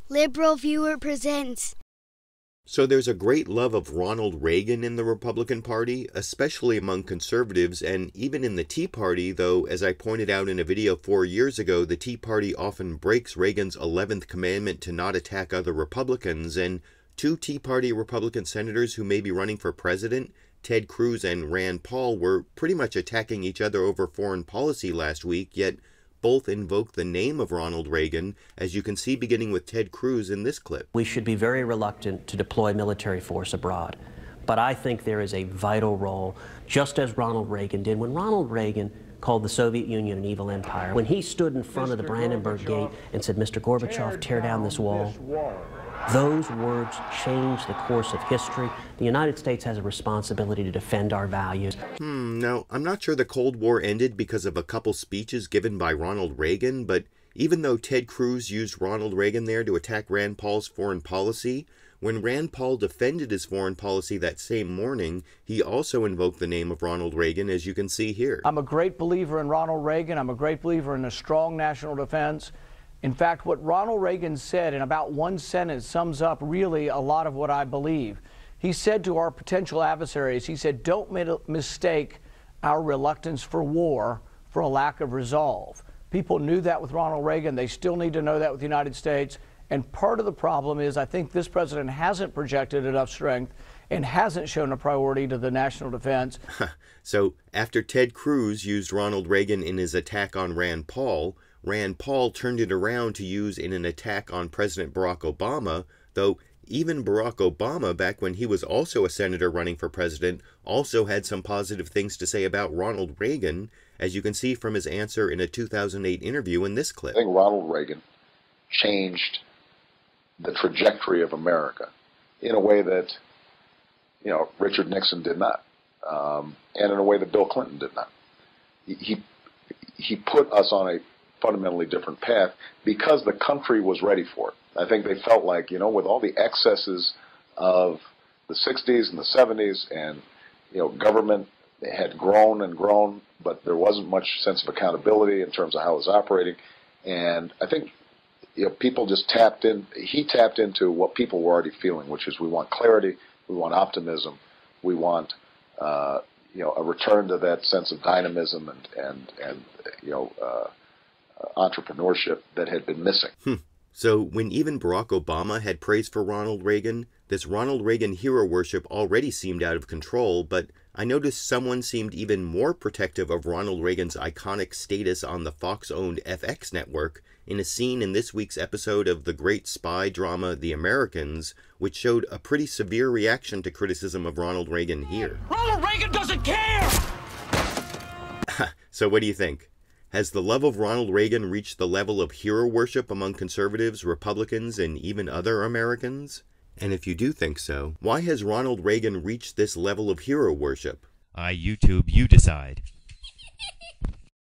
LiberalViewer presents. So there's a great love of Ronald Reagan in the Republican Party, especially among conservatives and even in the Tea Party, though, as I pointed out in a video 4 years ago, the Tea Party often breaks Reagan's 11th commandment to not attack other Republicans, and two Tea Party Republican senators who may be running for president, Ted Cruz and Rand Paul, were pretty much attacking each other over foreign policy last week, yet both invoke the name of Ronald Reagan, as you can see beginning with Ted Cruz in this clip. We should be very reluctant to deploy military force abroad, but I think there is a vital role, just as Ronald Reagan did. When Ronald Reagan called the Soviet Union an evil empire, when he stood in front of the Brandenburg Gate and said, "Mr. Gorbachev, tear down this wall," those words changed the course of history. The United States has a responsibility to defend our values. No, I'm not sure the Cold War ended because of a couple speeches given by Ronald Reagan, but even though Ted Cruz used Ronald Reagan there to attack Rand Paul's foreign policy, when Rand Paul defended his foreign policy that same morning, he also invoked the name of Ronald Reagan, as you can see here. I'm a great believer in Ronald Reagan. I'm a great believer in a strong national defense. In fact, what Ronald Reagan said in about one sentence sums up really a lot of what I believe. He said to our potential adversaries, he said, "Don't mistake our reluctance for war for a lack of resolve." People knew that with Ronald Reagan. They still need to know that with the United States. And part of the problem is I think this president hasn't projected enough strength and hasn't shown a priority to the national defense. So after Ted Cruz used Ronald Reagan in his attack on Rand Paul turned it around to use in an attack on President Barack Obama, though even Barack Obama, back when he was also a senator running for president, also had some positive things to say about Ronald Reagan, as you can see from his answer in a 2008 interview in this clip. I think Ronald Reagan changed the trajectory of America in a way that, Richard Nixon did not, and in a way that Bill Clinton did not. He put us on a fundamentally different path because the country was ready for it. I think they felt like, with all the excesses of the 60s and the 70s and, government had grown and grown, but there wasn't much sense of accountability in terms of how it was operating. And I think, people just he tapped into what people were already feeling, which is we want clarity, we want optimism, we want, a return to that sense of dynamism and entrepreneurship that had been missing. So when even Barack Obama had praise for Ronald Reagan, this Ronald Reagan hero worship already seemed out of control, but I noticed someone seemed even more protective of Ronald Reagan's iconic status on the Fox-owned FX network in a scene in this week's episode of the great spy drama The Americans, which showed a pretty severe reaction to criticism of Ronald Reagan here. Ronald Reagan doesn't care! So what do you think? Has the love of Ronald Reagan reached the level of hero worship among conservatives, Republicans, and even other Americans? And if you do think so, why has Ronald Reagan reached this level of hero worship? YouTube, you decide.